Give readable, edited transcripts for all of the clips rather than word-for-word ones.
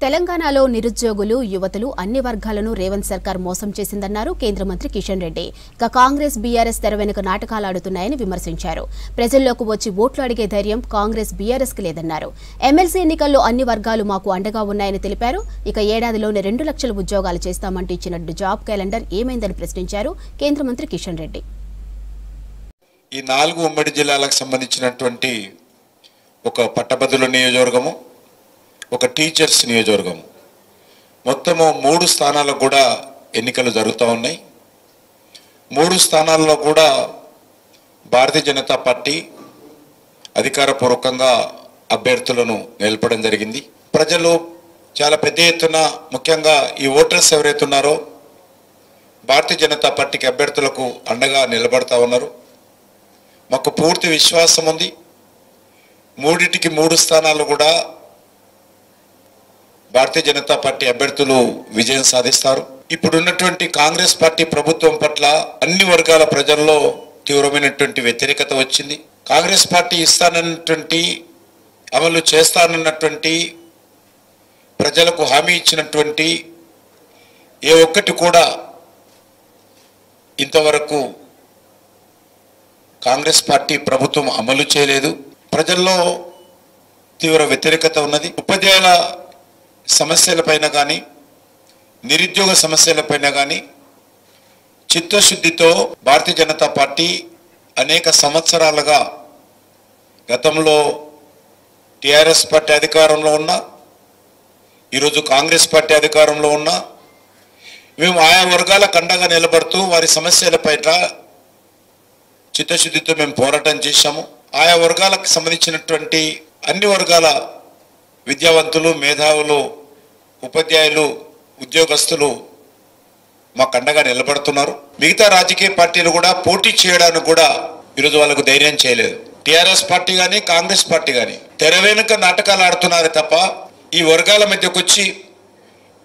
తెలంగాణలో నిరుద్యోగులు యువతులు అన్ని వర్గాలను రేవంత్ సర్కార్ మోసం చేసిందన్నారు కేంద్ర మంత్రి కిషన్ రెడ్డి. కాంగ్రెస్ బీఆర్ఎస్ తెర వెనుక నాటకాలు ఆడుతున్నాయని విమర్శించారు. ప్రజల్లోకి వచ్చి ఓట్లు అడిగే ధైర్యం కాంగ్రెస్ బీఆర్ఎస్ కి లేదన్నారు. ఎమ్మెల్సీ ఎన్నికల్లో అన్ని వర్గాలు మాకు అండగా ఉన్నాయని తెలిపారు. ఇక ఏడాదిలోనే 2 లక్షల ఉద్యోగాలు చేస్తామంటూ ఇచ్చిన జాబ్ క్యాలెండర్ ఏమైందని ప్రశ్నించారు కేంద్ర మంత్రి కిషన్ రెడ్డి. ఈ 4 ఉమ్మడి జిల్లాలకు సంబంధించినటువంటి ఒక పట్టభద్రుల నియోజకవర్గము, ఒక టీచర్స్ నియోజకవర్గం, మొత్తము 3 స్థానాలకు కూడా ఎన్నికలు జరుగుతూ ఉన్నాయి. 3 స్థానాల్లో కూడా భారతీయ జనతా పార్టీ అధికారపూర్వకంగా అభ్యర్థులను నిలపడం జరిగింది. ప్రజలు చాలా పెద్ద ఎత్తున, ముఖ్యంగా ఈ ఓటర్స్ ఎవరైతే ఉన్నారో భారతీయ జనతా పార్టీకి అభ్యర్థులకు అండగా నిలబడతా ఉన్నారు. మాకు పూర్తి విశ్వాసం ఉంది. 3 స్థానాలు కూడా భారతీయ జనతా పార్టీ అభ్యర్థులు విజయం సాధిస్తారు. ఇప్పుడున్నటువంటి కాంగ్రెస్ పార్టీ ప్రభుత్వం పట్ల అన్ని వర్గాల ప్రజల్లో తీవ్రమైనటువంటి వ్యతిరేకత వచ్చింది. కాంగ్రెస్ పార్టీ ఇస్తానన్నటువంటి, అమలు చేస్తానన్నటువంటి, ప్రజలకు హామీ ఇచ్చినటువంటి ఏ ఒక్కటి కూడా ఇంతవరకు కాంగ్రెస్ పార్టీ ప్రభుత్వం అమలు చేయలేదు. ప్రజల్లో తీవ్ర వ్యతిరేకత ఉన్నది. ఉపాధ్యాయుల సమస్యలపైన కానీ, నిరుద్యోగ సమస్యలపైన కానీ చిత్తశుద్ధితో భారతీయ జనతా పార్టీ అనేక సంవత్సరాలుగా, గతంలో టీఆర్ఎస్ పార్టీ అధికారంలో ఉన్నా, ఈరోజు కాంగ్రెస్ పార్టీ అధికారంలో ఉన్నా, మేము ఆయా వర్గాలకు అండగా నిలబడుతూ వారి సమస్యలపైన చిత్తశుద్ధితో మేము పోరాటం చేశాము. ఆయా వర్గాలకు సంబంధించినటువంటి అన్ని వర్గాల విద్యావంతులు, మేధావులు, ఉపాధ్యాయులు, ఉద్యోగస్తులు మాకు అండగా నిలబడుతున్నారు. మిగతా రాజకీయ పార్టీలు కూడా పోటీ చేయడానికి కూడా ఈరోజు వాళ్ళకు ధైర్యం చేయలేదు. టీఆర్ఎస్ పార్టీ కానీ, కాంగ్రెస్ పార్టీ కానీ తెర వెనుక నాటకాలు ఆడుతున్నారు తప్ప ఈ వర్గాల మధ్యకు వచ్చి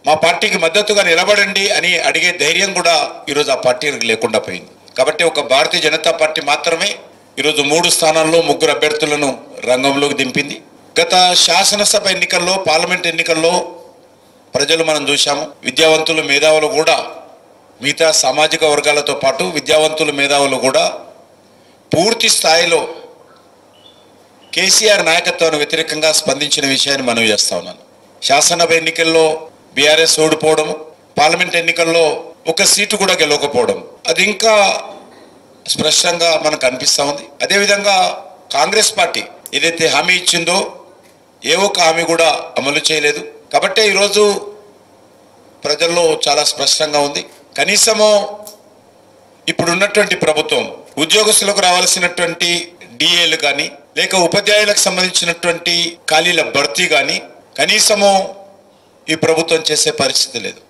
మా పార్టీకి మద్దతుగా నిలబడండి అని అడిగే ధైర్యం కూడా ఈరోజు ఆ పార్టీలకు లేకుండా పోయింది. కాబట్టి ఒక భారతీయ జనతా పార్టీ మాత్రమే ఈరోజు 3 స్థానాల్లో 3 అభ్యర్థులను రంగంలోకి దింపింది. గత శాసనసభ ఎన్నికల్లో, పార్లమెంట్ ఎన్నికల్లో ప్రజలు మనం చూశాము. విద్యావంతులు, మేధావులు కూడా, మిగతా సామాజిక వర్గాలతో పాటు విద్యావంతులు, మేధావులు కూడా పూర్తి స్థాయిలో కేసీఆర్ నాయకత్వానికి వ్యతిరేకంగా స్పందించిన విషయాన్ని మనం చేస్తా ఉన్నాను. శాసనసభ ఎన్నికల్లో బీఆర్ఎస్ ఓడిపోవడం, పార్లమెంట్ ఎన్నికల్లో 1 సీటు కూడా గెలవకపోవడం, అది ఇంకా స్పష్టంగా మనకు అనిపిస్తూ ఉంది. అదేవిధంగా కాంగ్రెస్ పార్టీ ఏదైతే హామీ ఇచ్చిందో ఏ ఒక్క హామీ కూడా అమలు చేయలేదు. కాబట్టి ఈరోజు ప్రజల్లో చాలా స్పష్టంగా ఉంది. కనీసము ఇప్పుడున్నటువంటి ప్రభుత్వం ఉద్యోగస్తులకు రావాల్సినటువంటి డిఏలు కానీ, లేక ఉపాధ్యాయులకు సంబంధించినటువంటి ఖాళీల భర్తీ కానీ కనీసము ఈ ప్రభుత్వం చేసే పరిస్థితి లేదు.